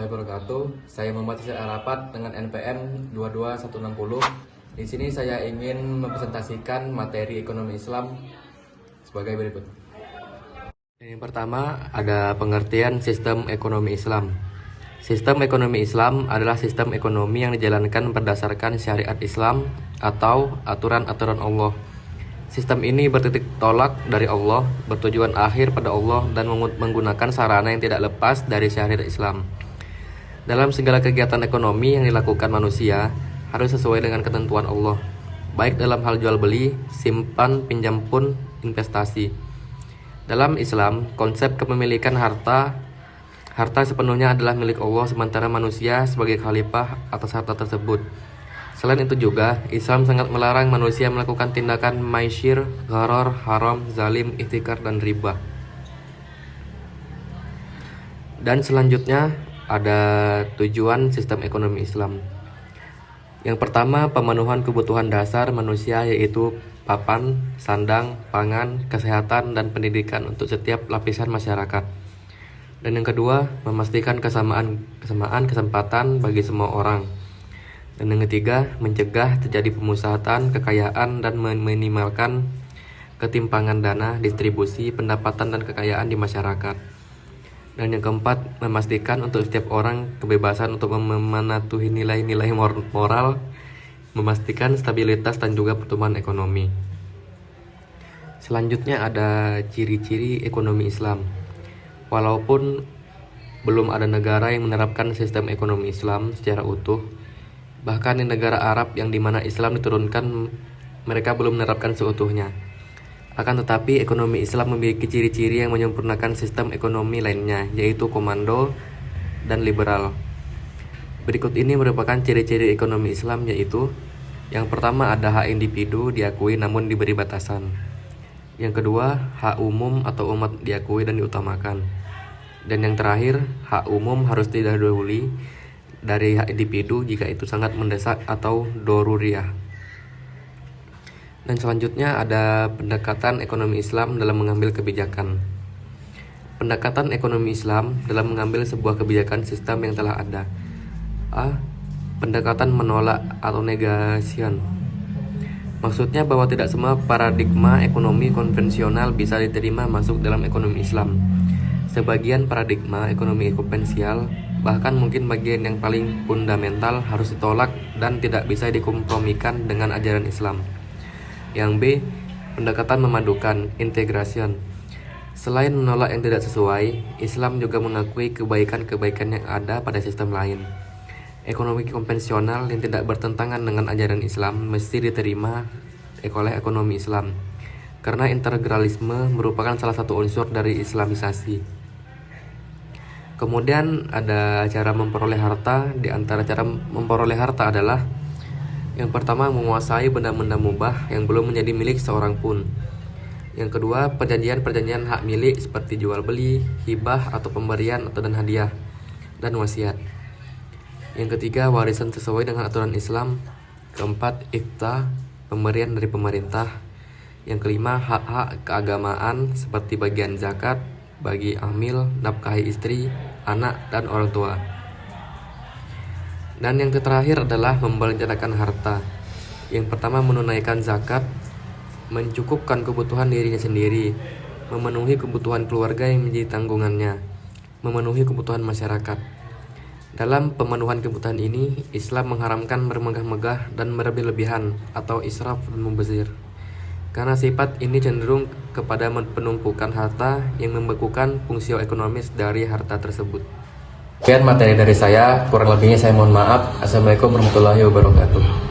wabarakatuh. Saya Muhammad Syed Arapat dengan NPM 22160. Di sini saya ingin mempresentasikan materi ekonomi Islam sebagai berikut. Yang pertama ada pengertian sistem ekonomi Islam. Sistem ekonomi Islam adalah sistem ekonomi yang dijalankan berdasarkan syariat Islam atau aturan-aturan Allah. Sistem ini bertitik tolak dari Allah, bertujuan akhir pada Allah, dan menggunakan sarana yang tidak lepas dari syariat Islam. Dalam segala kegiatan ekonomi yang dilakukan manusia, harus sesuai dengan ketentuan Allah, baik dalam hal jual beli, simpan, pinjam pun, investasi. Dalam Islam, konsep kepemilikan harta sepenuhnya adalah milik Allah, sementara manusia sebagai khalifah atas harta tersebut. Selain itu juga, Islam sangat melarang manusia melakukan tindakan maisir, gharar, haram, zalim, ihtikar, dan riba. Dan selanjutnya ada tujuan sistem ekonomi Islam. Yang pertama, pemenuhan kebutuhan dasar manusia, yaitu papan, sandang, pangan, kesehatan, dan pendidikan untuk setiap lapisan masyarakat. Dan yang kedua, memastikan kesamaan kesempatan bagi semua orang. Dan yang ketiga, mencegah terjadi pemusatan kekayaan dan meminimalkan ketimpangan dana, distribusi, pendapatan, dan kekayaan di masyarakat. Dan yang keempat, memastikan untuk setiap orang kebebasan untuk mematuhi nilai-nilai moral, memastikan stabilitas dan juga pertumbuhan ekonomi. Selanjutnya ada ciri-ciri ekonomi Islam. Walaupun belum ada negara yang menerapkan sistem ekonomi Islam secara utuh, bahkan di negara Arab yang dimana Islam diturunkan, mereka belum menerapkan seutuhnya. Akan tetapi, ekonomi Islam memiliki ciri-ciri yang menyempurnakan sistem ekonomi lainnya, yaitu komando dan liberal. Berikut ini merupakan ciri-ciri ekonomi Islam, yaitu yang pertama ada hak individu diakui namun diberi batasan. Yang kedua, hak umum atau umat diakui dan diutamakan. Dan yang terakhir, hak umum harus didahului dari hak individu jika itu sangat mendesak atau doruriyah. Dan selanjutnya ada pendekatan ekonomi Islam dalam mengambil kebijakan. Pendekatan ekonomi Islam dalam mengambil sebuah kebijakan sistem yang telah ada. A. Pendekatan menolak atau negation. Maksudnya bahwa tidak semua paradigma ekonomi konvensional bisa diterima masuk dalam ekonomi Islam. Sebagian paradigma ekonomi konvensional, bahkan mungkin bagian yang paling fundamental, harus ditolak dan tidak bisa dikompromikan dengan ajaran Islam. Yang B. Pendekatan memadukan, integration. Selain menolak yang tidak sesuai, Islam juga mengakui kebaikan-kebaikan yang ada pada sistem lain. Ekonomi konvensional yang tidak bertentangan dengan ajaran Islam mesti diterima oleh ekonomi Islam, karena integralisme merupakan salah satu unsur dari Islamisasi. Kemudian ada cara memperoleh harta. Di antara cara memperoleh harta adalah yang pertama, menguasai benda-benda mubah yang belum menjadi milik seorang pun. Yang kedua, perjanjian-perjanjian hak milik seperti jual beli, hibah atau pemberian atau dan hadiah, dan wasiat. Yang ketiga, warisan sesuai dengan aturan Islam. Keempat, iqta, pemberian dari pemerintah. Yang kelima, hak-hak keagamaan seperti bagian zakat bagi amil, nafkahi istri, anak, dan orang tua. Dan yang terakhir adalah merencanakan harta. Yang pertama, menunaikan zakat, mencukupkan kebutuhan dirinya sendiri, memenuhi kebutuhan keluarga yang menjadi tanggungannya, memenuhi kebutuhan masyarakat. Dalam pemenuhan kebutuhan ini, Islam mengharamkan bermegah-megah dan berlebih-lebihan atau israf dan mubazir. Karena sifat ini cenderung kepada penumpukan harta yang membekukan fungsi ekonomis dari harta tersebut. Sekian materi dari saya, kurang lebihnya saya mohon maaf. Assalamualaikum warahmatullahi wabarakatuh.